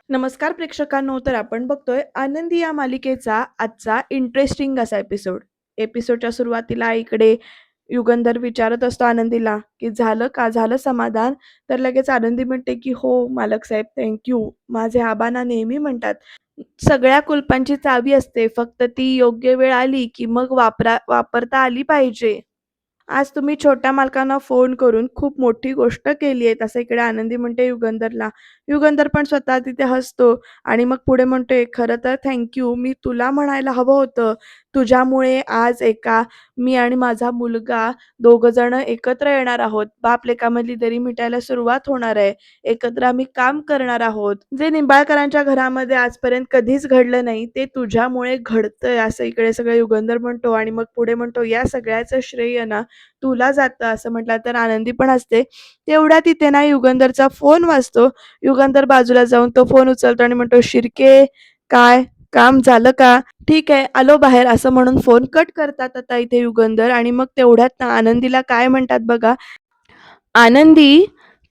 नमस्कार प्रेक्षकांनो, तर आपण बघतोय आनंदी या मालिकेचा आजचा इंटरेस्टिंग असा एपिसोड. एपिसोडच्या सुरुवातीला इकडे युगंधर विचारत असतो आनंदीला, की "झालं का? झालं समाधान?" तर लगेच आनंदी म्हणते, की "हो मालक साहेब, थँक यू." माझे आबा ना नेहमी म्हणतात, "सगळ्या कुलपांची चावी असते, फक्त ती योग्य वेळ आली, की मग वापरता आली पाहिजे." आज तुम्ही छोट्या मालकांना फोन करून खूप मोठी गोष्ट केली आहे, असं इकडे आनंदी म्हणते युगंधरला. युगंधर पण स्वतः तिथे हसतो आणि मग पुढे म्हणतोय, "खरं तर थँक यू. मी तुला म्हणायला हवं होतं. तुझ्यामुळे आज मी आणि माझा मुलगा दोघं जण एकत्र येणार आहोत. बाप-लेकामधली दरी मिटायला सुरुवात होणार आहे. एकत्र आम्ही काम करणार आहोत. जे निंबाळकरांच्या घरामध्ये आजपर्यंत कधीच घडलं नाही, ते तुझ्यामुळे घडतंय." असं इकडे सगळं युगंधर म्हणतो आणि मग पुढे म्हणतो, "या सगळ्याचं श्रेय ना तुला जातं." असं म्हटलं तर आनंदी पण असते. तेवढ्यात तिथे ना युगंधरचा फोन वाजतो. युगंधर बाजूला जाऊन तो फोन उचलतो आणि म्हणतो, "शिर्के, काय? काम झालं का? ठीक आहे, आलो बाहेर." असं म्हणून फोन कट करतात आता इथे युगंधर आणि मग तेवढ्यात ना आनंदीला काय म्हणतात बघा, "आनंदी,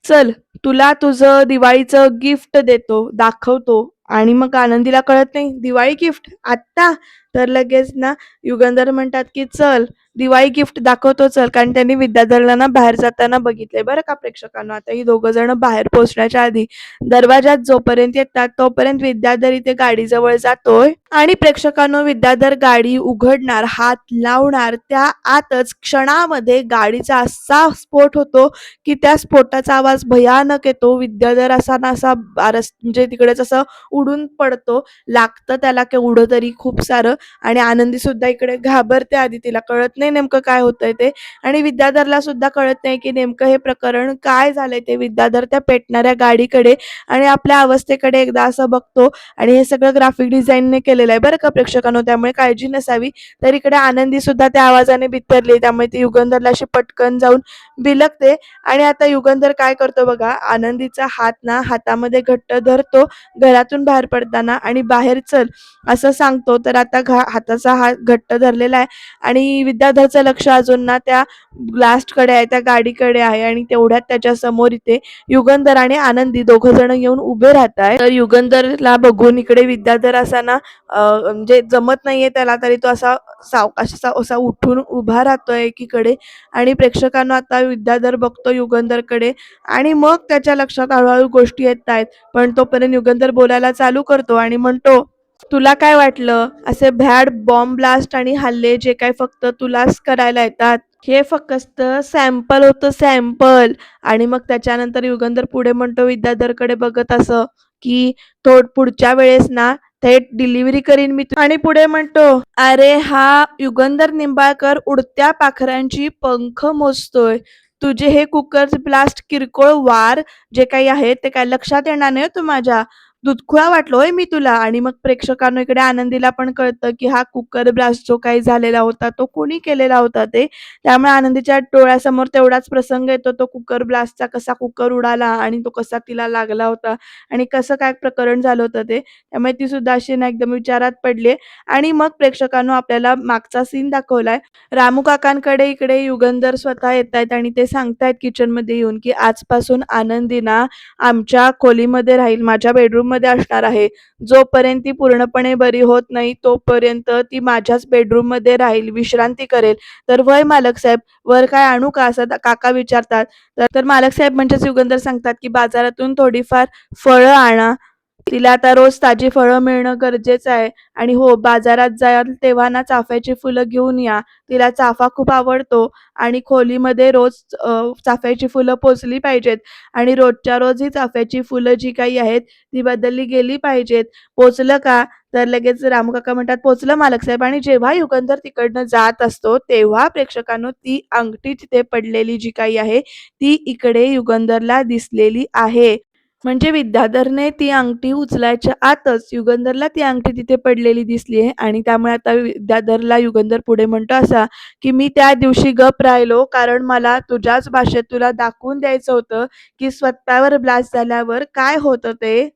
चल तुला तुझं दिवाळीचं गिफ्ट देतो, दाखवतो." आणि मग आनंदीला कळत नाही, "दिवाळी गिफ्ट? आत्ता?" तर लगेच ना युगंधर म्हणतात, की "चल, दिवाळी गिफ्ट दाखवतो चल." कारण त्यांनी विद्याधरला ना बाहेर जाताना बघितलंय बरं का प्रेक्षकांनो. आता ही दोघं जण बाहेर पोहोचण्याच्या आधी दरवाजात जोपर्यंत येतात, तोपर्यंत विद्याधर इथे गाडीजवळ जातोय आणि प्रेक्षकांनो विद्याधर गाडी उघडणार, हात लावणार, त्या आतच क्षणामध्ये गाडीचा असा स्फोट होतो, की त्या स्फोटाचा आवाज भयानक येतो. विद्याधर असा ना असा म्हणजे तिकडेच असं उडून पडतो. लागतं त्याला केवढं तरी खूप सारं आणि आनंदी सुद्धा इकडे घाबरते आधी. तिला कळत नाही नेमकं काय होतंय ते आणि विद्याधरला सुद्धा कळत नाही, की नेमकं हे प्रकरण काय झालंय ते. विद्याधर त्या पेटणाऱ्या गाडीकडे आणि आपल्या अवस्थेकडे एकदा असं बघतो आणि हे सगळं ग्राफिक डिझाईनने केलेलं आहे बरं का प्रेक्षकांनो, त्यामुळे काळजी नसावी. तर इकडे आनंदी सुद्धा त्या आवाजाने बिथरली, त्यामुळे ती युगंधरला अशी पटकन जाऊन बिलगते आणि आता युगंधर काय करतो बघा, आनंदीचा हात ना हातामध्ये घट्ट धरतो घरातून बाहेर पडताना आणि "बाहेर चल" असं सांगतो. तर आता हाताचा हात घट्ट धरलेला आहे आणि विद्याधरचं लक्ष अजून ना त्या ब्लास्टकडे आहे, त्या गाडीकडे आहे आणि तेवढ्यात त्याच्या समोर इथे युगंधर आणि आनंदी दोघं जण येऊन उभे राहतायत. तर युगंधरला बघून इकडे विद्याधर असा ना म्हणजे जमत नाहीये त्याला, तरी तो असा सावकाश असा असा उठून उभा राहतोय एकीकडे आणि प्रेक्षकांना आता विद्याधर बघतो युगंधरकडे आणि मग त्याच्या लक्षात हळूहळू गोष्टी येत आहेत. पण तोपर्यंत युगंधर बोलायला चालू करतो आणि म्हणतो, "तुला काय वाटलं? असे भ्याड बॉम्ब ब्लास्ट आणि हल्ले जे काही फक्त तुलाच करायला येतात? हे फक्त सॅम्पल होतं, सॅम्पल." आणि मग त्याच्यानंतर युगंधर पुढे म्हणतो विद्याधरकडे बघत असं, की पुढच्या वेळेस ना थेट डिलिव्हरी करीन मी आणि पुढे म्हणतो, "अरे हा युगंधर निंबाळकर उडत्या पाखरांची पंख मोजतोय. तुझे हे कुकर ब्लास्ट किरकोळ वार जे काही आहेत ते काय लक्षात येणार नाही हो माझ्या. दुधखुळा वाटलो होय मी तुला." आणि मग प्रेक्षकांनो इकडे आनंदीला पण कळतं, की हा कुकर ब्लास्ट जो काही झालेला होता तो कोणी केलेला होता ते. त्यामुळे आनंदीच्या डोळ्यासमोर तेवढाच प्रसंग येतो, तो कुकर ब्लास्टचा, कसा कुकर उडाला आणि तो कसा तिला लागला होता आणि कसं काय प्रकरण झालं होतं ते. त्यामुळे ती सुद्धा अशी ना एकदम विचारात पडली आणि मग प्रेक्षकांनो आपल्याला मागचा सीन दाखवलाय. रामू काकांकडे इकडे युगंधर स्वतः येतायत आणि ते सांगतायत किचनमध्ये येऊन, की "आजपासून आनंदी ना आमच्या खोलीमध्ये राहील, माझ्या बेडरूममध्ये असणार आहे. जोपर्यंत ती पूर्णपणे बरी होत नाही, तोपर्यंत ती माझ्याच बेडरूममध्ये राहील, विश्रांती करेल." तर "वय मालक साहेब, वर काय आणू का?" असं काका विचारतात. तर मालक साहेब म्हणजेच युगंधर सांगतात, की "बाजारातून थोडीफार फळं आणा. तिला आता रोज ताजी फळं मिळणं गरजेचं आहे आणि हो, बाजारात जाल तेव्हा ना चाफ्याची फुलं घेऊन या. तिला चाफा खूप आवडतो आणि खोलीमध्ये रोज चाफ्याची फुलं पोचली पाहिजेत आणि रोजच्या रोज ही चाफ्याची फुलं जी काही आहेत, ती बदलली गेली पाहिजेत. पोचलं का?" तर लगेच रामूकाका म्हणतात, "पोचलं मालकसाहेब." आणि जेव्हा युगंधर तिकडनं जात असतो, तेव्हा प्रेक्षकांनो ती अंगठी तिथे पडलेली जी काही आहे, ती इकडे युगंधरला दिसलेली आहे. म्हणजे विद्याधरने ती अंगठी उचलायच्या आतच युगंधरला ती अंगठी तिथे पडलेली दिसली आहे आणि त्यामुळे आता विद्याधरला युगंधर पुढे म्हणतो असा, की "मी त्या दिवशी गप राहिलो कारण मला तुझ्याच भाषेत तुला दाखवून द्यायचं होतं, की स्वतःवर ब्लास्ट झाल्यावर काय होतं ते.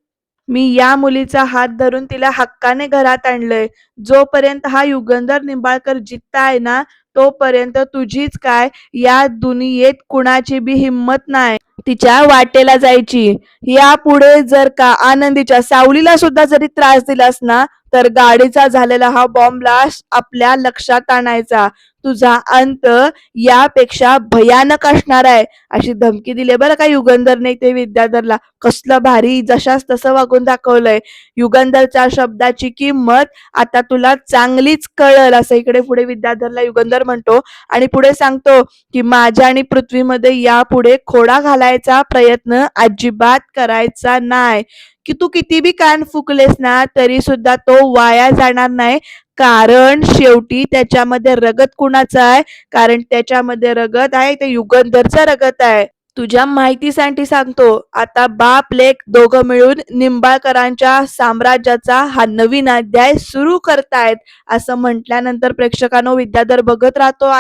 मी या मुलीचा हात धरून तिला हक्काने घरात आणलंय. जोपर्यंत हा युगंधर निंबाळकर जिद्द आहे ना, तोपर्यंत तुझीच काय या दुनियेत कुणाची बी हिंमत नाही." तिच्या वाटेला जायची. यापुढे जर का आनंदीच्या सावलीला सुद्धा जरी त्रास दिलास ना, तर गाडीचा झालेला हा बॉम्ब ब्लास्ट आपल्या लक्षात आणायचा. तुझा अंत यापेक्षा भयानक असणार आहे, अशी धमकी दिली बरं का युगंधरने ते विद्याधरला. कसलं भारी जशास तसं वागून दाखवलंय. युगंधरच्या शब्दाची किंमत आता तुला चांगलीच कळल, असं इकडे पुढे विद्याधरला युगंधर म्हणतो. आणि पुढे सांगतो की माझ्या आणि पृथ्वीमध्ये यापुढे खोडा घालायचा प्रयत्न अजिबात करायचा नाही. की तू किती बी कान फुकलेस ना तरी सुद्धा तो वाया जाणार नाही. कारण शेवटी त्याच्यामध्ये रगत कुणाचा आहे? कारण त्याच्यामध्ये रगत आहे ते युगंधरचा रगत आहे. तुझ्या माहितीसाठी सांगतो, आता बाप लेक दोघं मिळून निंबाळकरांच्या साम्राज्याचा हा नवीन अध्याय सुरू करतायत, असं म्हटल्यानंतर प्रेक्षकांनो विद्याधर बघत राहतो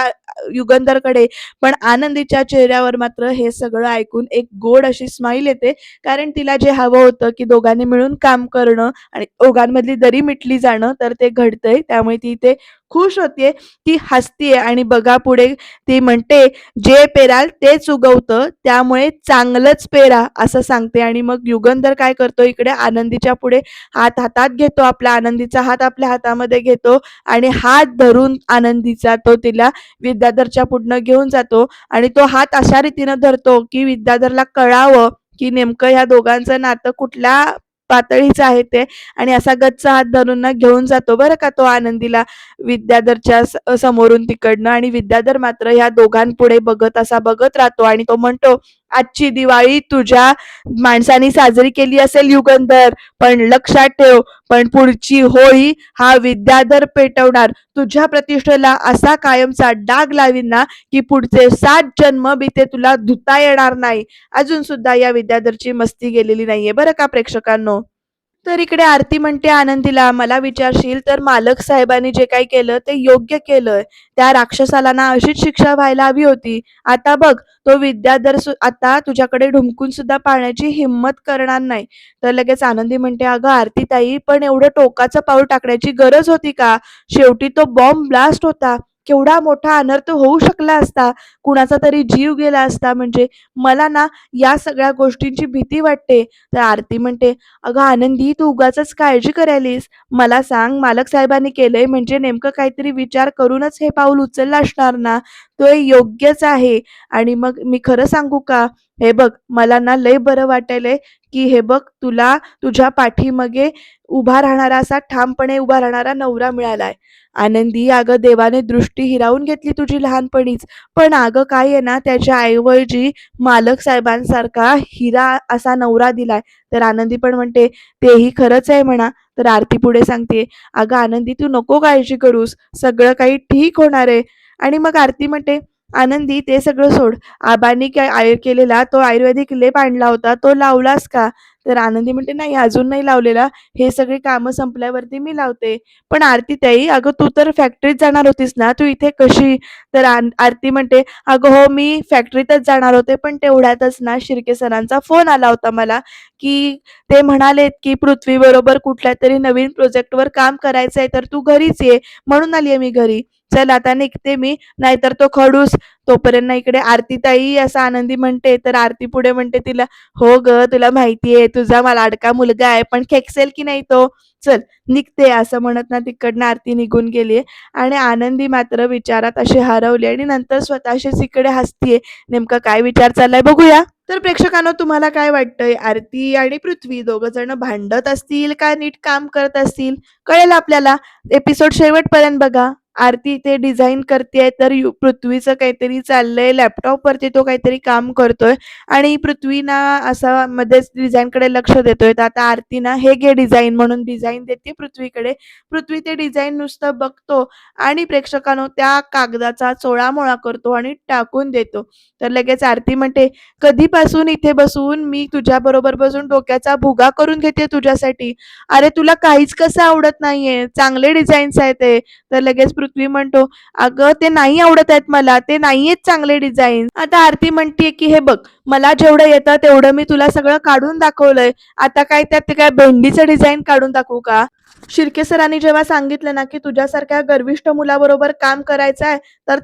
युगंधरकडे. पण आनंदीच्या चेहऱ्यावर मात्र हे सगळं ऐकून एक गोड अशी स्माईल येते. कारण तिला जे हवं होतं की दोघांनी मिळून काम करणं आणि दोघांमधली दरी मिटली जाणं, तर ते घडतंय. त्यामुळे ती ते खुश होतीये, ती हसतीये आणि बघा पुढे ती म्हणते, जे पेराल तेच उगवतं, त्यामुळे चांगलंच पेरा, असं सांगते. आणि मग युगंधर काय करतो, इकडे आनंदीच्या पुढे हात हातात घेतो, आपला आनंदीचा हात आपल्या हातामध्ये घेतो आणि हात धरून आनंदीचा तो तिला विद्याधरच्या पुढनं घेऊन जातो. आणि तो हात अशा रीतीनं धरतो की विद्याधरला कळावं की नेमकं ह्या दोघांचं नातं कुठल्या पातळीचं आहे ते. आणि असा गच्च हात धरून ना घेऊन जातो बरं का तो आनंदीला विद्याधरच्या समोरून तिकडनं. आणि विद्याधर मात्र ह्या दोघांपुढे बघत असा बघत राहतो आणि तो म्हणतो, आजची दिवाळी तुझ्या माणसानी साजरी केली असेल युगंधर, पण लक्षात ठेव, पण पुढची होळी हा विद्याधर पेटवणार. तुझ्या प्रतिष्ठेला असा कायमचा डाग लावीन ना की पुढचे 7 जन्म बी ते तुला धुता येणार नाही. अजून सुद्धा या विद्याधरची मस्ती गेलेली नाहीये बरं का प्रेक्षकांनो. तर इकडे आरती म्हणते आनंदीला, मला विचारशील तर मालक साहेबांनी जे काही केलं ते योग्य केलंय. त्या राक्षसाला ना अशीच शिक्षा व्हायला हवी होती. आता बघ, तो विद्याधर आता तुझ्याकडे ढुंकून सुद्धा पाळण्याची हिंमत करणार नाही. तर लगेच आनंदी म्हणते, अगं आरती ताई, पण एवढं टोकाचं पाऊल टाकण्याची गरज होती का? शेवटी तो बॉम्ब ब्लास्ट होता. केवढा मोठा अनर्थ होऊ शकला असता, कुणाचा तरी जीव गेला असता. म्हणजे मला ना या सगळ्या गोष्टींची भीती वाटते. तर आरती म्हणते, अगं आनंदी, तू उगाचच काळजी करायलीस. मला सांग, मालक साहेबांनी केलंय म्हणजे नेमकं काहीतरी विचार करूनच हे पाऊल उचललं असणार ना? तो हे योग्यच आहे. आणि मग मी खरं सांगू का? हे बघ, मला ना लय बरं वाटायलंय की हे बघ, तुला तुझ्या पाठीमागे उभा राहणारा, असा ठामपणे उभा राहणारा नवरा मिळालाय. आनंदी, अगं देवाने दृष्टी हिरावून घेतली तुझी लहानपणीच. पण अगं काय आहे ना, त्याच्या ऐवजी मालक साहेबांसारखा हिरा असा नवरा दिलाय. तर आनंदी पण म्हणते, तेही खरंच आहे म्हणा. तर आरती पुढे सांगते, अगं आनंदी, तू नको काळजी करूस, सगळं काही ठीक होणार आहे. आणि मग आरती म्हणते, आनंदी, ते सगळं सोड. आबांनी काय केलेला तो आयुर्वेदिक लेप आणला होता, तो लावलास का? तर आनंदी म्हणते, नाही, अजून नाही लावलेला. हे सगळी कामं संपल्यावरती मी लावते. पण आरती ताई, अगं तू तर फॅक्टरीत जाणार होतीस ना, तू इथे कशी? तर आरती म्हणते, अगं हो, मी फॅक्टरीतच जाणार होते, पण तेवढ्यातच ना शिर्के सरांचा फोन आला होता मला की ते म्हणालेत की पृथ्वीबरोबर कुठल्यातरी नवीन प्रोजेक्टवर काम करायचंय, तर तू घरीच ये. म्हणून आलीये मी घरी. चल आता निघते मी, नाहीतर तो खडूस. तोपर्यंत इकडे आरतीताई असं आनंदी म्हणते. तर आरती पुढे म्हणते तिला, हो ग, तुला माहितीये तुझा मला लाडका मुलगा आहे, पण खेकसेल की नाही तो. चल निघते, असं म्हणत ना तिकडनं आरती निघून गेलीये. आणि आनंदी मात्र विचारात अशी हरवली आणि नंतर स्वतःशीच इकडे हसतीये. नेमका काय विचार चाललाय बघूया. तर प्रेक्षकांनो, तुम्हाला काय वाटतंय, आरती आणि पृथ्वी दोघं जण भांडत असतील का नीट काम करत असतील? कळेल आपल्याला. एपिसोड शेवटपर्यंत बघा. आरती ते डिझाईन करतेय, तर पृथ्वीचं काहीतरी चाललंय लॅपटॉप वरती, तो काहीतरी काम करतोय. आणि पृथ्वी ना असा मध्येच डिझाईन कडे लक्ष देतोय. तर आता आरती ना हे घे डिझाईन म्हणून डिझाईन देते पृथ्वीकडे. पृथ्वी ते डिझाईन नुसतं बघतो आणि प्रेक्षकांनो त्या कागदाचा चोळामोळा करतो आणि टाकून देतो. तर लगेच आरती म्हणते, कधीपासून इथे बसून मी तुझ्या बरोबर बसून डोक्याचा भुगा करून घेते तुझ्यासाठी. अरे तुला काहीच कसं आवडत नाहीये, चांगले डिझाईन्स आहेत ते. तर लगेच पृथ्वी म्हणतो, अगं ते नाही आवडत आहेत मला, ते नाहीयेत चांगले डिझाईन. आता आरती म्हणतीये की हे बघ, मला जेवढं येतं तेवढं मी तुला सगळं काढून दाखवलंय. आता काय त्यात ते काय भेंडीचं डिझाइन काढून दाखवू का? शिर्के सरांनी जेव्हा सांगितलं ना, की तुझ्यासारख्या गर्विष्ठ मुलाबरोबर काम करायचं आहे, तर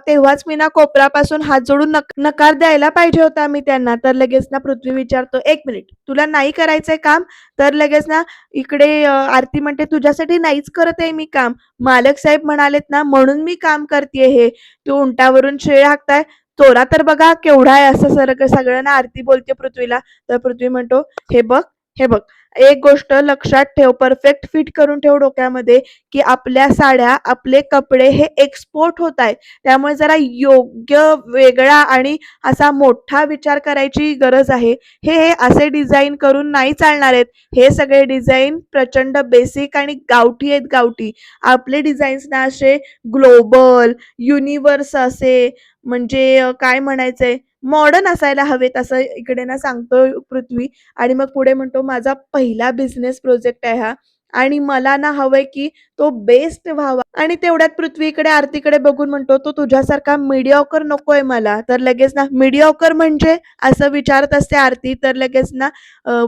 तेव्हाच मी ना कोपरापासून हात जोडून नकार द्यायला पाहिजे होता मी त्यांना. तर लगेच ना पृथ्वी विचारतो, "1 मिनिट, तुला नाही करायचंय काम?" तर लगेच ना इकडे आरती म्हणते, "तुझ्यासाठी नाहीच करत आहे मी काम. मालक साहेब म्हणालेत ना, म्हणून मी काम करतीये हे. तू उंटावरून शेळ हाकताय, तोरा तर बघा केवढा आहे." असं सगळं ना आरती बोलते पृथ्वीला. तर पृथ्वी म्हणतो, "हे बघ, हे बघ, एक गोष्ट लक्षात ठेव, परफेक्ट फिट करून ठेव डोक्यामध्ये, की आपल्या साड्या, आपले कपडे हे एक्सपोर्ट होत आहेत. त्यामुळे जरा योग्य, वेगळा आणि असा मोठा विचार करायची गरज आहे. हे असे डिझाइन करून नाही चालणार आहेत. हे सगळे डिझाइन प्रचंड बेसिक आणि गावठी आहेत, गावठी. आपले डिझाईन्स ना असे ग्लोबल, युनिव्हर्स असे म्हणजे काय म्हणायचंय, मॉडर्न असायला हवेत असं इकडे ना सांगतो पृथ्वी. आणि मग पुढे म्हणतो, "माझा पहिला बिझनेस प्रोजेक्ट आहे हा आणि मला ना हवंय की तो बेस्ट व्हावा." आणि तेवढ्यात पृथ्वीकडे, आरतीकडे बघून म्हणतो, "तो तुझ्यासारखा मीडिओकर नकोय मला." तर लगेच ना, "मीडिओकर म्हणजे?" असं विचारत असते आरती. तर लगेच ना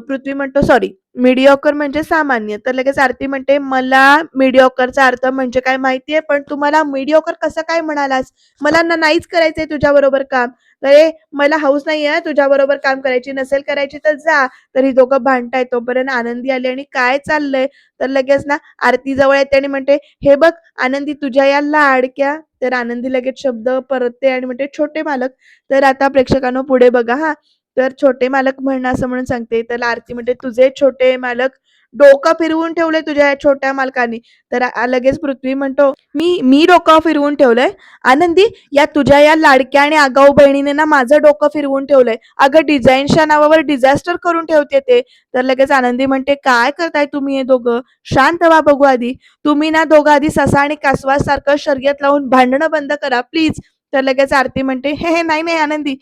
पृथ्वी म्हणतो, "सॉरी, मीडिओकर म्हणजे सामान्य." तर लगेच आरती म्हणते, "मला मीडिओकरचा अर्थ म्हणजे काय माहितीये, पण तू मला मीडिओकर कसं काय म्हणालास? मला ना नाहीच करायचंय तुझ्याबरोबर काम. अरे, मला हौस नाहीये तुझ्याबरोबर काम करायची. नसेल करायची तर जा." तर ही दोघं भांडतायत. तोपर्यंत आनंदी आली आणि "काय चाललंय?" तर लगेच ना आरती जवळ येते आणि म्हणते, "हे बघ आनंदी, तुझ्या या लाडक्या." तर आनंदी लगेच शब्द परतते आणि म्हणते, "छोटे मालक." तर आता प्रेक्षकांनो पुढे बघा हां. तर छोटे मालक म्हणणं असं म्हणून सांगते. तर आरती म्हणते, "तुझे छोटे मालक डोकं फिरवून ठेवलंय तुझ्या या छोट्या मालकानी." तर लगेच पृथ्वी म्हणतो, "मी मी डोकं फिरवून ठेवलंय? आनंदी, या तुझ्या या लाडक्या आणि आगाऊ बहिणीने ना माझं डोकं फिरवून ठेवलंय. अगं डिझाईनच्या नावावर डिझास्टर करून ठेवते ते." तर लगेच आनंदी म्हणते, "काय करताय तुम्ही हे दोघं? शांत व्हा बघू आधी. तुम्ही ना दोघं आधी ससा आणि कासवासारखं शर्यत लावून भांडणं बंद करा प्लीज." तर लगेच आरती म्हणते, "हे, हे, नाही, नाही आनंदी,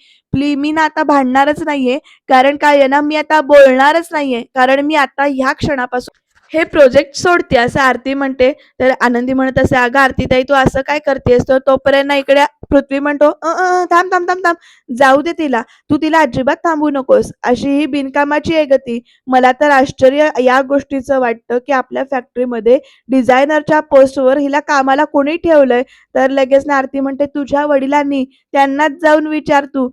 मी ना आता भांडणारच नाहीये. कारण काय आहे ना, मी आता बोलणारच नाहीये. कारण मी आता ह्या क्षणापासून हे प्रोजेक्ट सोडते." असं आरती म्हणते. तर आनंदी म्हणत असते, "अगं आरतीताई, तू असं काय करतेस?" तर तोपर्यंत ना इकडे पृथ्वी म्हणतो, थांब, थांब, थांब, थांब. जाऊ दे तिला. तू तिला अजिबात थांबवू नकोस. अशी ही बिनकामाची आहे गती. मला तर आश्चर्य या गोष्टीचं वाटतं, की आपल्या फॅक्टरीमध्ये डिझायनरच्या पोस्टवर हिला कामाला कोणी ठेवलंय?" तर लगेच ना आरती म्हणते, "तुझ्या वडिलांनी. त्यांनाच जाऊन विचार तू."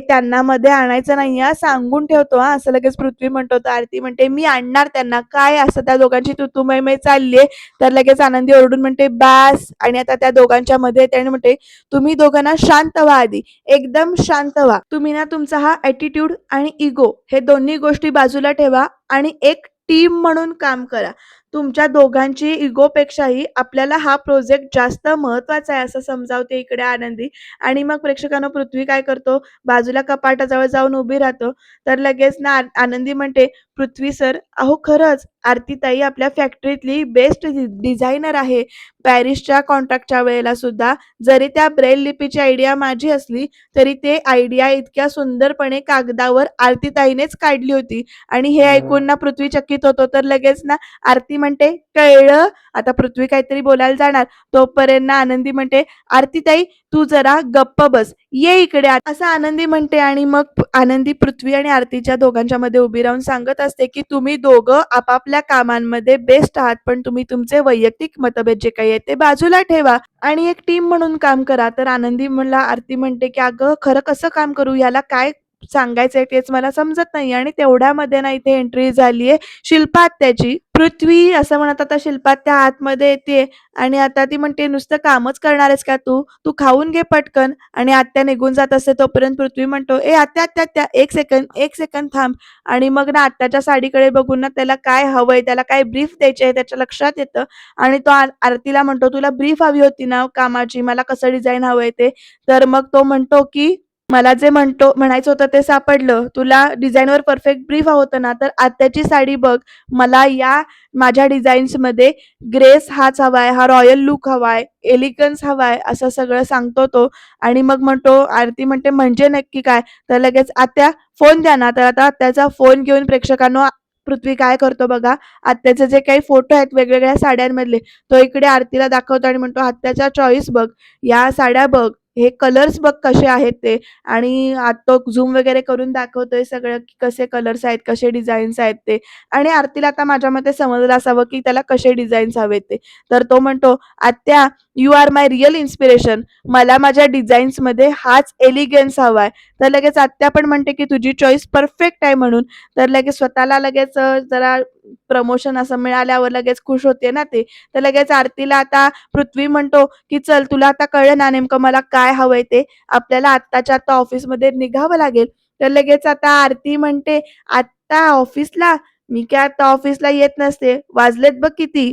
त्यांना मध्ये आणायचं नाही हां, सांगून ठेवतो हां, असं लगेच पृथ्वी म्हणतो. तर आरती म्हणते, "मी आणणार त्यांना." काय असं त्या दोघांची तू-तू, चालली तर लगेच आनंदी ओरडून म्हणते, "बास." आणि आता त्या दोघांच्या मध्ये येते आणि म्हणते, "तुम्ही दोघं ना शांत व्हा आधी. एकदम शांत व्हा. तुम्ही ना तुमचा हा ॲटिट्यूड आणि इगो हे दोन्ही गोष्टी बाजूला ठेवा आणि एक टीम म्हणून काम करा. तुमच्या दोघांची इगोपेक्षाही आपल्याला हा प्रोजेक्ट जास्त महत्त्वाचा आहे." असं समजावते इकडे आनंदी. आणि मग प्रेक्षकांनो पृथ्वी काय करतो, बाजूला कपाटाजवळ जाऊन उभी राहतो. तर लगेच ना आनंदी म्हणते, "पृथ्वी सर, अहो खरंच आरतीताई आपल्या फॅक्टरीतली बेस्ट डिझायनर आहे. पॅरिसच्या कॉन्ट्रॅक्टच्या वेळेला सुद्धा जरी त्या ब्रेल लिपीची आयडिया माझी असली, तरी ते आयडिया इतक्या सुंदरपणे कागदावर आरतीताईनेच काढली होती." आणि हे ऐकून ना पृथ्वी चकित होतो. तर लगेच ना आरती म्हणते, "कळलं?" आता पृथ्वी काहीतरी बोलायला जाणार. तोपर्यंत ना आनंदी म्हणते, "आरतीताई, तू जरा गप्प बस. ये इकडे." असं आनंदी म्हणते आणि मग आनंदी पृथ्वी आणि आरतीच्या दोघांच्या मध्ये उभी राहून सांगत असते, की तुम्ही दोघं आपापल्या कामांमध्ये बेस्ट आहात, पण तुम्ही तुमचे वैयक्तिक मतभेद जे काही आहेत ते बाजूला ठेवा आणि एक टीम म्हणून काम करा. तर आनंदी म्हणला आरती म्हणते, की "अगं खरं कसं काम करू? याला काय सांगायचंय तेच मला समजत नाही." आणि तेवढ्यामध्ये ना इथे एंट्री झालीये शिल्पा आत्याची. पृथ्वी असं म्हणत आता शिल्पा आत्या आतमध्ये येते आणि आता ती म्हणते, "नुसतं कामच करणार आहेस का तू? तू खाऊन घे पटकन." आणि आत्या निघून जात असते. तोपर्यंत पृथ्वी म्हणतो, आत्या, आत्या, आत्या, 1 सेकंद, 1 सेकंद थांब." आणि मग ना आत्याच्या साडीकडे बघून ना त्याला काय हवंय, त्याला काय ब्रीफ द्यायची आहे त्याच्या लक्षात येतं. आणि तो आरतीला म्हणतो, "तुला ब्रीफ हवी होती ना कामाची, मला कसं डिझाइन हवंय ते." तर मग तो म्हणतो, की "मला जे म्हणायचं होतं ते सापडलं. तुला डिझाइनवर परफेक्ट ब्रीफ हवं होतं ना, तर आत्याची साडी बघ. मला या माझ्या डिझाईन्समध्ये ग्रेस हाच हवाय, हा रॉयल लूक हवाय, एलिगन्स हवाय." असं सगळं सांगतो तो. आणि मग म्हणतो, आरती म्हणते, "म्हणजे नक्की काय?" तर लगेच, "आत्या फोन द्या ना." तर आता आत्याचा फोन घेऊन प्रेक्षकांनो पृथ्वी काय करतो बघा, आत्याचे जे काही फोटो आहेत वेगवेगळ्या साड्यांमधले, तो इकडे आरतीला दाखवतो आणि म्हणतो, "आत्याच्या चॉईस बघ, या साड्या बघ. हे कलर्स बघ कसे आहेत ते आणि आता तो झूम वगैरे करून दाखवतोय सगळं, की कसे कलर्स आहेत, कसे डिझाईन्स आहेत ते आणि आरतीला आता माझ्या मते समजलं असावं, की त्याला कसे डिझाईन्स हवेत ते. तर तो म्हणतो, "आत्या, you are my real inspiration. मला माझ्या डिझाईन्समध्ये हाच एलिगन्स हवाय." तर लगेच आत्या पण म्हणते, की "तुझी चॉईस परफेक्ट आहे" म्हणून. तर लगेच स्वतःला लगेच जरा प्रमोशन असं मिळाल्यावर लगेच खुश होते ना ती. तर लगेच आरतीला आता पृथ्वी म्हणतो, की "चल तुला आता कळलं ना नेमकं मला काय हवंय ते. आपल्याला आत्ताच्या आत्ता ऑफिसमध्ये निघावं लागेल." तर लगेच आता आरती म्हणते, "आत्ता ऑफिसला? मी काय आता ऑफिसला येत नसते. वाजलेत बघ किती."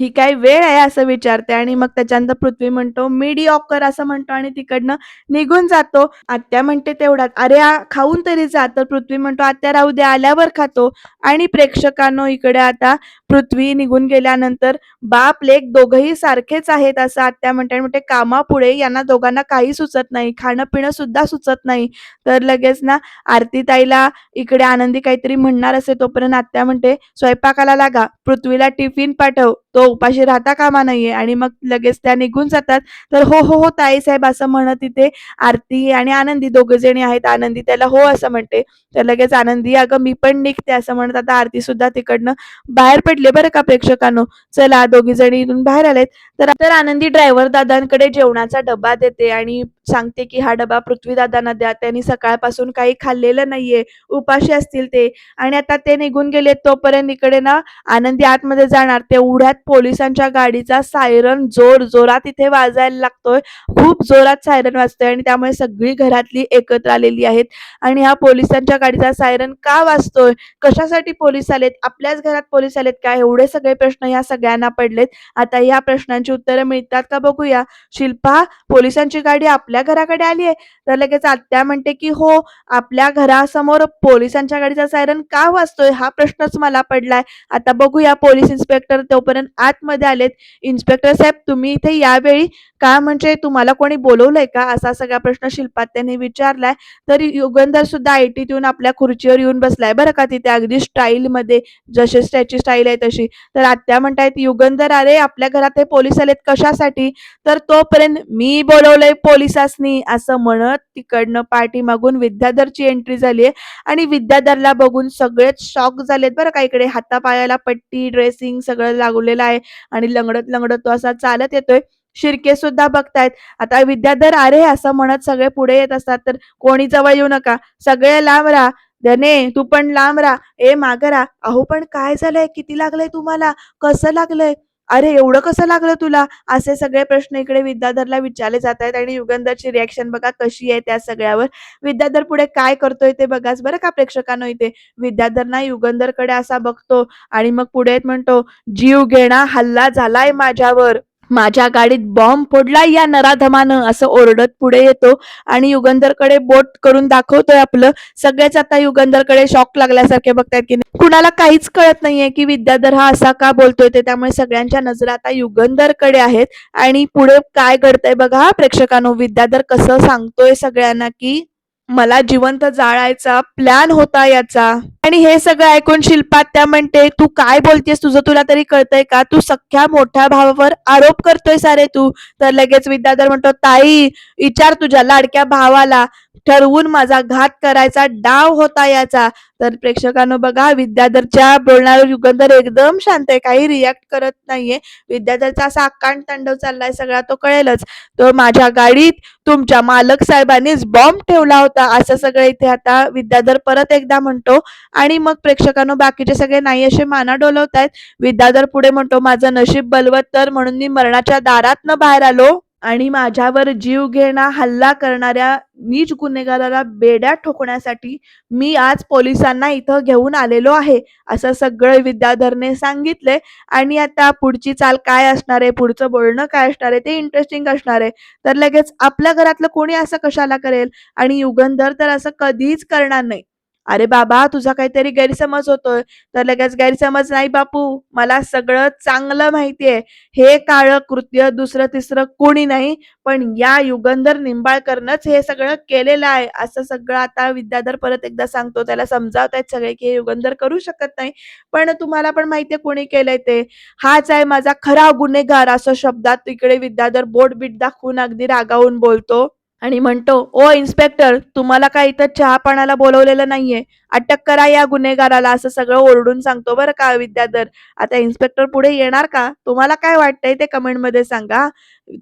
"ही काय वेळ आहे?" असं विचारते आणि मग त्याच्यानंतर पृथ्वी म्हणतो, "मीडिऑकर" असं म्हणतो आणि तिकडनं निघून जातो. आत्या म्हणते तेवढ्यात, "अरे खाऊन तरी जा." तर पृथ्वी म्हणतो, "आत्या राहू दे, आल्यावर खातो." आणि प्रेक्षकांनो इकडे आता पृथ्वी निघून गेल्यानंतर बाप-लेक दोघंही सारखेच आहेत असं आत्या म्हणते आणि म्हणते, "कामापुढे यांना दोघांना काही सुचत नाही. खाणं-पिणं सुद्धा सुचत नाही." तर लगेच ना आरतीताईला इकडे आनंदी काहीतरी म्हणणार असते तोपर्यंत आत्या म्हणते, "स्वयंपाकाला लागा. पृथ्वीला टिफिन पाठव. तो उपाशी राहता कामा नये." आणि मग लगेच त्या निघून जातात. तर "हो, हो, हो ताईसाहेब" असं म्हणत तिथे आरती आणि आनंदी दोघंजणी आहेत. आनंदी त्याला हो असं म्हणते. तर लगेच आनंदी, "अगं मी पण निघते" असं म्हणत आता आरती सुद्धा तिकडनं बाहेर पडले बरं का प्रेक्षकांनो. चला दोघी जणी इथून बाहेर आलेत. तर आनंदी ड्रायव्हर दादांकडे जेवणाचा डबा देते आणि सांगते, की "हा डबा पृथ्वीदादांना द्या. त्यांनी सकाळपासून काही खाल्लेलं नाहीये. उपाशी असतील ते." आणि आता ते निघून गेले तोपर्यंत इकडे ना आनंदी आतमध्ये जाणार. तेवढ्यात पोलिसांच्या गाडीचा सायरन जोरजोरात इथे वाजायला लागतोय. खूप जोरात सायरन वाजतोय आणि त्यामुळे सगळी घरातली एकत्र आलेली आहेत आणि हा पोलिसांच्या गाडीचा सायरन का वाजतोय? कशासाठी पोलीस आलेत? आपल्याच घरात पोलीस आलेत का? एवढे सगळे प्रश्न ह्या सगळ्यांना पडलेत. आता या प्रश्नांची उत्तरं मिळतात का बघूया. शिल्पा, पोलिसांची गाडी आपल्या घराकडे आली आहे? तर लगेच आत्या म्हणते, की "हो, आपल्या घरासमोर पोलिसांच्या गाडीचा सायरन का वाजतोय? हा प्रश्नच मला पडलाय." आता बघूया पोलीस इन्स्पेक्टर तोपर्यंत आतमध्ये आलेत. "इन्स्पेक्टर साहेब, तुम्ही इथे यावेळी का म्हणजे तुम्हाला कोणी बोलवलंय का?" असा सगळा प्रश्न शिल्पात्याने विचारलाय. तर युगंधर सुद्धा आयटीत येऊन आपल्या खुर्चीवर येऊन बसलाय बरं का तिथे अगदी स्टाईलमध्ये जशी त्याची स्टाईल आहे तशी. तर आत्या म्हणतायत, "युगंधर अरे आपल्या घरात हे पोलीस आलेत कशासाठी?" तर तोपर्यंत "मी बोलवलंय पोलिसासनी" असं म्हणत तिकडनं पाठीमागून विद्याधरची एंट्री झालीये आणि विद्याधरला बघून सगळेच शॉक झालेत बरं का. इकडे हातापायाला पट्टी, ड्रेसिंग सगळं लागलेलं आहे आणि लंगडत-लंगडत तो असा चालत येतोय. शिर्के सुद्धा बघतायत. आता विद्याधर "अरे" असं म्हणत सगळे पुढे येत असतात. तर "कोणी जवळ येऊ नका. सगळे लांब राहा. धने तू पण लांब राहा. ए मागं राहा. अहो पण काय झालंय? किती लागलंय तुम्हाला? कसं लागलंय? अरे एवढं कसं लागलं तुला?" असे सगळे प्रश्न इकडे विद्याधरला विचारले जात आहेत आणि युगंधरची रिएक्शन बघा कशी आहे त्या सगळ्यावर. विद्याधर पुढे काय करतोय ते बघाच बरं का प्रेक्षकांनो इथे. विद्याधर ना युगंधरकडे असा बघतो आणि मग पुढे म्हणतो, "जीवघेणा हल्ला झालाय माझ्यावर. माझ्या गाडीत बॉम्ब फोडलाय या नराधमानं." असं ओरडत पुढे येतो आणि युगंधरकडे बोट करून दाखवतोय आपलं. सगळेच आता युगंधरकडे शॉक लागल्यासारखे बघतायत की कुणाला काहीच कळत नाहीये की विद्याधर हा असा का बोलतोय ते. त्यामुळे सगळ्यांच्या नजरा आता युगंधरकडे आहेत आणि पुढे काय घडतंय बघा हा प्रेक्षकांनो. विद्याधर कसं सांगतोय सगळ्यांना की मला जिवंत जाळायचा प्लॅन होता याचा. आणि हे सगळं ऐकून शिल्पात्या म्हणते, "तू काय बोलतेस? तुझं तुला तरी कळतंय का? तू सख्ख्या मोठ्या भावावर आरोप करतोयस अरे तू." तर लगेच विद्याधर म्हणतो, "ताई, विचार तुझ्या लाडक्या भावाला. ठरवून माझा घात करायचा डाव होता याचा." तर प्रेक्षकांनो बघा विद्याधरच्या बोलण्यावर युगंधर एकदम शांत आहे. काही रिॲक्ट करत नाहीये. विद्याधरचा असा आकांड तांडव चाललाय सगळा तो कळेलच. तर "माझ्या गाडीत तुमच्या मालक साहेबांनीच बॉम्ब ठेवला होता." असं सगळं इथे आता विद्याधर परत एकदा म्हणतो आणि मग प्रेक्षकांनो बाकीचे सगळे नाही असे माना डोलवतायत. विद्याधर पुढे म्हणतो, "माझं नशीब बलवत्तर म्हणून मी मरणाच्या दारातनं बाहेर आलो आणि माझ्यावर जीवघेणा हल्ला करणाऱ्या नीच गुन्हेगाराला बेड्या ठोकण्यासाठी मी आज पोलिसांना इथं घेऊन आलेलो आहे." असं सगळं विद्याधरने सांगितलंय आणि आता पुढची चाल काय असणार आहे, पुढचं बोलणं काय असणार आहे ते इंटरेस्टिंग असणार आहे. तर लगेच आपल्या घरातलं कोणी असं कशाला करेल आणि युगंधर तर असं कधीच करणार नाही. "अरे बाबा तुझा काहीतरी गैरसमज होतोय." तर लगेच "गैरसमज नाही बापू, मला सगळं चांगलं माहितीये. हे काळं कृत्य दुसरं तिसरं कोणी नाही, पण या युगंधर निंबाळकरनंच हे सगळं केलेलं आहे." असं सगळं आता विद्याधर परत एकदा सांगतो. त्याला समजावतायत सगळे की हे युगंधर करू शकत नाही. पण तुम्हाला पण माहितीये कोणी केलंय ते. हाच आहे माझा खरा गुन्हेगार असं शब्दात तिकडे विद्याधर बोट-बीट दाखवून अगदी रागावून बोलतो. आणि म्हणतो, "ओ इन्स्पेक्टर, तुम्हाला काय इथं चहा-पाण्याला बोलवलेलं नाहीये. अटक करा या गुन्हेगाराला." असं सगळं ओरडून सांगतो बरं का विद्याधर. आता इन्स्पेक्टर पुढे येणार का? तुम्हाला काय वाटतंय ते कमेंटमध्ये सांगा.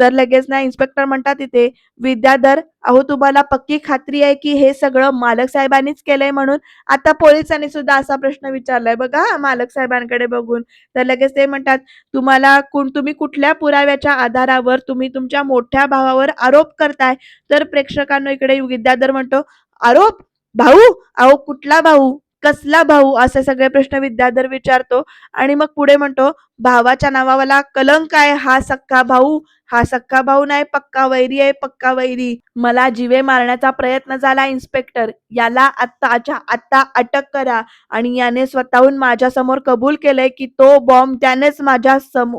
तर लगेच ना इन्स्पेक्टर म्हणतात तिथे, "विद्याधर, अहो तुम्हाला पक्की खात्री आहे की हे सगळं मालक साहेबांनीच केलंय म्हणून?" आता पोलिसांनी सुद्धा असा प्रश्न विचारलाय बघा मालक साहेबांकडे बघून. तर लगेच ते म्हणतात, तुम्ही कुठल्या पुराव्याच्या आधारावर तुम्ही तुमच्या मोठ्या भावावर आरोप करताय?" तर प्रेक्षकांनो इकडे विद्याधर म्हणतो, "आरोप? भाऊ? अहो कुठला भाऊ? कसला भाऊ?" असे सगळे प्रश्न विद्याधर विचारतो आणि मग पुढे म्हणतो, "भावाच्या नावाला कलंक आहे हा सख्खा भाऊ. हा सख्खा भाऊ नाही, पक्का वैरी आहे, पक्का वैरी. मला जीवे मारण्याचा प्रयत्न झाला इन्स्पेक्टर. याला आत्ताच्या आत्ता अटक करा." आणि याने स्वतःहून माझ्यासमोर कबूल केलंय की तो बॉम्ब त्यानेच माझ्या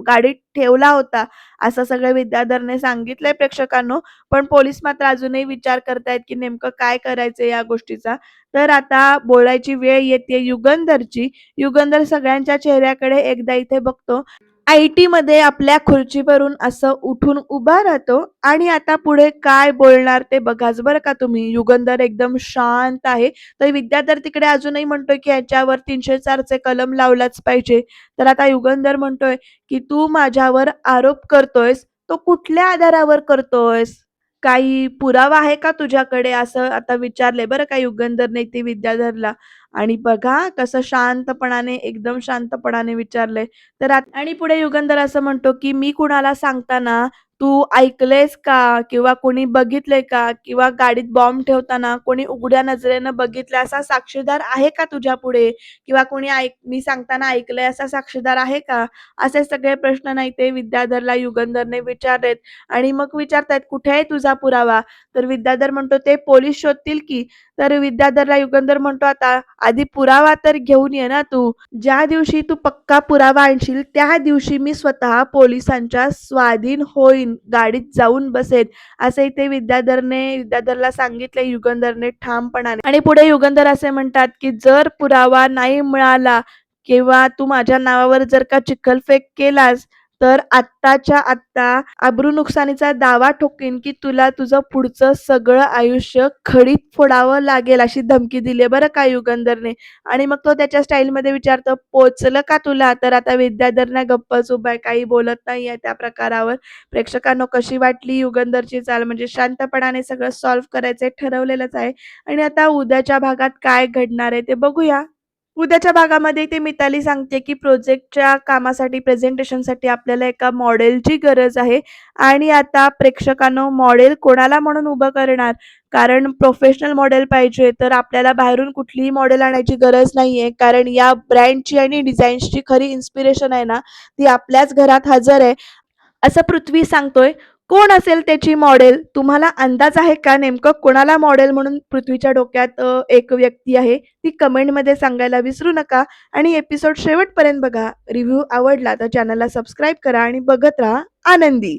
गाडीत ठेवला होता. असं सगळं विद्याधरने सांगितलंय प्रेक्षकांनो. पण पोलीस मात्र अजूनही विचार करतायत की नेमकं काय करायचं या गोष्टीचा. तर आता बोलायची वेळ येते युगंधरची. युगंधर सगळ्यांच्या चेहऱ्याकडे एकदा इथे बघतो. आय-टीमध्ये आपल्या खुर्चीवरून असं उठून उभा राहतो आणि आता पुढे काय बोलणार ते बघाच बरं का तुम्ही. युगंधर एकदम शांत आहे. तर विद्याधर तिकडे अजूनही म्हणतोय की याच्यावर 304 चे कलम लावलाच पाहिजे. तर आता युगंधर म्हणतोय की "तू माझ्यावर आरोप करतोयस, तो कुठल्या आधारावर करतोयस? काही पुरावा आहे का तुझ्याकडे?" असं आता विचारलंय बरं का युगंधरने ते विद्याधरला. आणि बघा कसं शांतपणाने, एकदम शांतपणाने विचारलंय. आणि पुढे युगंधर असं म्हणतो, की "मी कुणाला सांगताना तू ऐकलंयस का? किंवा कोणी बघितलंय का? किंवा गाडीत बॉम्ब ठेवताना कोणी उघड्या नजरेनं बघितलंय असा साक्षीदार आहे का तुझ्यापुढे? किंवा कोणी मी सांगताना ऐकलंय असा साक्षीदार आहे का?" असे सगळे प्रश्न नाही ते विद्याधरला युगंधरने विचारलेत आणि मग विचारतायत, "कुठे आहे तुझा पुरावा?" तर विद्याधर म्हणतो, "ते पोलीस शोधतील की." तर विद्याधरला युगंधर म्हणतो, "आता आधी पुरावा तर घेऊन ये ना तू. ज्या दिवशी तू पक्का पुरावा आणशील त्या दिवशी मी स्वतः पोलिसांच्या स्वाधीन होईन, गाडीत जाऊन बसेन." असं इथे विद्याधरला सांगितले युगंधरने ठामपणाने. आणि पुढे युगंधर असे म्हणतात, की "जर पुरावा नाही मिळाला किंवा तू माझ्या नावावर जर का चिखलफेक केलास, तर आत्ताच्या आत्ता अब्रूनुकसानीचा दावा ठोकीन, की तुला तुझं पुढचं सगळं आयुष्य खडीत फोडावं लागेल." अशी धमकी दिली बरं का युगंधरने. आणि मग तो त्याच्या स्टाईलमध्ये विचारतो, "पोहोचलं का तुला?" तर आता विद्याधर ना गप्पच उभा आहे, काही बोलत नाहीये त्या प्रकारावर. प्रेक्षकांनो कशी वाटली युगंधरची चाल? म्हणजे शांतपणाने सगळं सॉल्व्ह करायचंय ठरवलेलंच आहे. आणि आता उद्याच्या भागात काय घडणार आहे ते बघूया. उद्याच्या भागामध्ये ते मिताली सांगते, की प्रोजेक्टच्या कामासाठी, प्रेझेंटेशनसाठी आपल्याला एका मॉडेलची गरज आहे आणि आता प्रेक्षकांनो मॉडेल कोणाला म्हणून उभं करणार? कारण प्रोफेशनल मॉडेल पाहिजे, तर आपल्याला बाहेरून कुठलीही मॉडेल आणायची गरज नाहीये. कारण या ब्रँडची आणि डिझाईन्सची खरी इन्स्पिरेशन आहे ना, ती आपल्याच घरात हजर आहे. असं पृथ्वी सांगतोय. कोण असेल त्याची मॉडेल? तुम्हाला अंदाज आहे का नेमकं कोणाला मॉडेल म्हणून पृथ्वीच्या डोक्यात एक व्यक्ती आहे? ती कमेंटमध्ये सांगायला विसरू नका आणि एपिसोड शेवटपर्यंत बघा. रिव्ह्यू आवडला तर चॅनलला सबस्क्राईब करा आणि बघत राहा आनंदी.